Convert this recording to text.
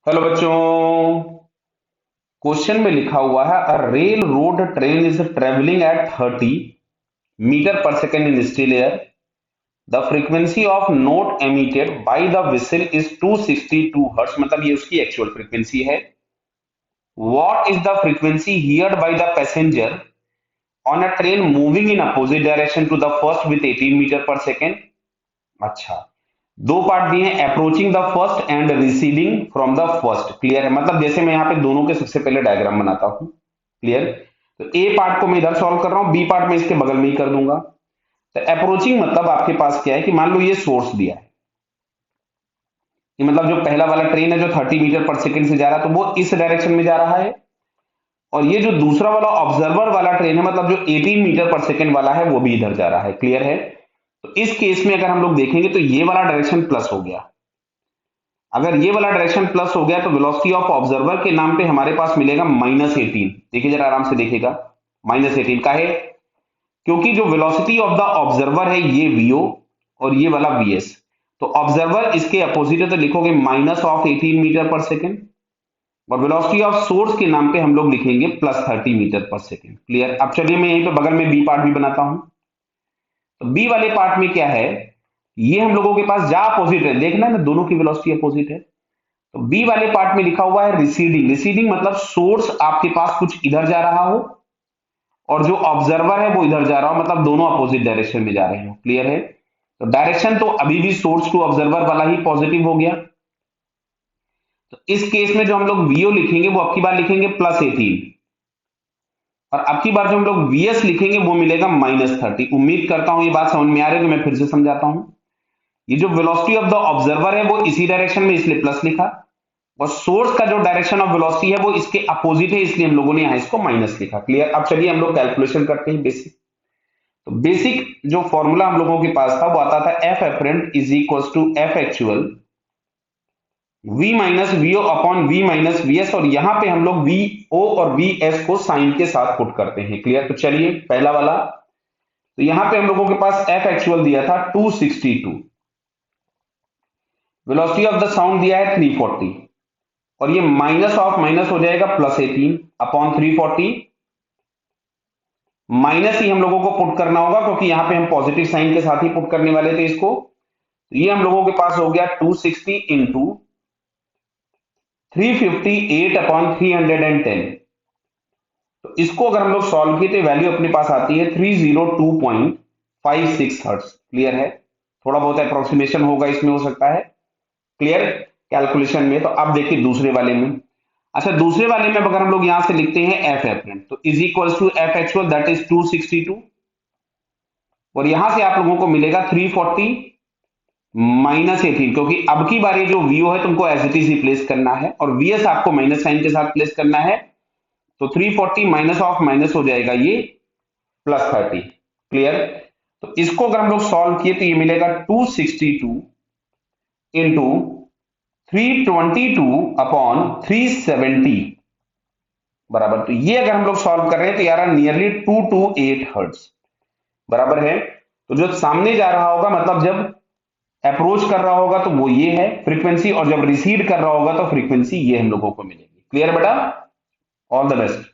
Hello बच्चों। Question में लिखा हुआ है a rail road train is travelling at 30 metre per second in still air. The frequency of note emitted by the whistle is 262 hertz, मतलब ये उसकी actual frequency है। What is the frequency heard by the passenger on a train moving in opposite direction to the first with 18 metre per second. अच्छा, दो part दिए हैं, approaching the first and receding from the first. Clear है? मतलब जैसे मैं यहाँ पे दोनों के सबसे पहले डायग्राम बनाता हूं। क्लियर? तो ए पार्ट को मैं इधर सॉल्व कर रहा हूं, बी पार्ट में इसके बगल में ही कर दूंगा। तो अप्रोचिंग मतलब आपके पास क्या है कि मान लो ये सोर्स दिया है कि मतलब जो पहला वाला ट्रेन है जो 30 मीटर पर सेकंड से जा रहा है तो वो इस डायरेक्शन में जा रहा है, और ये जो दूसरा वाला ऑब्जर्वर वाला ट्रेन है मतलब जो 18 मीटर पर सेकंड वाला है वो भी इधर जा रहा है। क्लियर है? तो इस केस में अगर हम लोग देखेंगे तो ये वाला डायरेक्शन प्लस हो गया। अगर ये वाला डायरेक्शन प्लस हो गया तो वेलोसिटी ऑफ ऑब्जर्वर के नाम पे हमारे पास मिलेगा -18। देखिए जरा आराम से देखिएगा, -18 का है क्योंकि जो वेलोसिटी ऑफ द ऑब्जर्वर है ये वीओ और ये वाला वीएस। तो ऑब्जर्वर इसके अपोजिट है तो लिखोगे -18 मीटर पर सेकेंड, और वेलोसिटी ऑफ सोर्स के नाम पे हम लोग लिखेंगे +30 मीटर पर सेकेंड। क्लियर? अब चलिए मैं यहीं पे बगल में बी पार्ट भी बनाता हूं। तो बी वाले पार्ट में क्या है, ये हम लोगों के पास जा अपोजिट है, देखना ना दोनों की वेलोसिटी अपोजिट है। तो बी वाले पार्ट में लिखा हुआ है रिसीडिंग। रिसीडिंग मतलब सोर्स आपके पास कुछ इधर जा रहा हो और जो ऑब्जर्वर है वो इधर जा रहा हो, मतलब दोनों अपोजिट डायरेक्शन में जा रहे हो। क्लियर है? तो डायरेक्शन तो अभी भी सोर्स टू ऑब्जर्वर वाला ही पॉजिटिव हो गया। तो इस केस में जो हम लोग वीओ लिखेंगे वो अब की बार लिखेंगे +18, और अब की बार जो हम लोग वीएस लिखेंगे वो मिलेगा -30। उम्मीद करता हूं ये बात समझ में आ रही है, तो मैं फिर से समझाता हूं। ये जो वेलोसिटी ऑफ द ऑब्जर्वर है वो इसी डायरेक्शन में इसलिए प्लस लिखा, और सोर्स का जो डायरेक्शन ऑफ वेलोसिटी है वो इसके अपोजिट है इसलिए हम लोगों ने यहां इसको माइनस लिखा। क्लियर? अब चलिए हम लोग कैलकुलेशन करते हैं बेसिक। तो बेसिक जो फॉर्मूला हम लोगों के पास था वो आता था F apparent is equal to F actual V minus VO upon V minus VS, और यहां पे हम लोग वी ओ और वी एस को साइन के साथ पुट करते हैं। क्लियर? तो चलिए पहला वाला, तो यहां पे हम लोगों के पास एफ एक्चुअल दिया था 262, वेलोसिटी ऑफ द साउंड दिया है 340, और ये माइनस ऑफ माइनस हो जाएगा +18 अपॉन 340। माइनस ही हम लोगों को पुट करना होगा क्योंकि यहां पे हम पॉजिटिव साइन के साथ ही पुट करने वाले थे इसको। तो ये हम लोगों के पास हो गया 260 इंटू 358 अपॉन 310। तो इसको अगर हम लोग सॉल्व किए तो वैल्यू अपने पास आती है 302.56 हर्ट्ज। क्लियर है? थोड़ा बहुत अप्रोक्सीमेशन होगा इसमें, हो सकता है। क्लियर? कैलकुलेशन में। तो अब देखिए दूसरे वाले में। अच्छा, दूसरे वाले में अगर हम लोग यहां से लिखते हैं एफ एपरेंट तो is equal to F actual that is 262, और यहां से आप लोगों को मिलेगा 340 -18, क्योंकि अब की बार ये जो वीओ है तुमको एज इट इज ही प्लेस करना है और वीएस आपको माइनस साइन के साथ प्लेस करना है। तो 340 माइनस ऑफ माइनस हो जाएगा ये +30। क्लियर? तो इसको अगर हम लोग सॉल्व किए तो ये मिलेगा 262 इंटू 322 अपॉन 370 बराबर। तो ये अगर हम लोग सॉल्व कर रहे हैं तो यार नियरली 228 हर्ट्ज बराबर है। तो जो सामने जा रहा होगा मतलब जब अप्रोच कर रहा होगा तो वो ये है फ्रीक्वेंसी, और जब रिसीड कर रहा होगा तो फ्रीक्वेंसी ये हम लोगों को मिलेगी। क्लियर बेटा? All the best.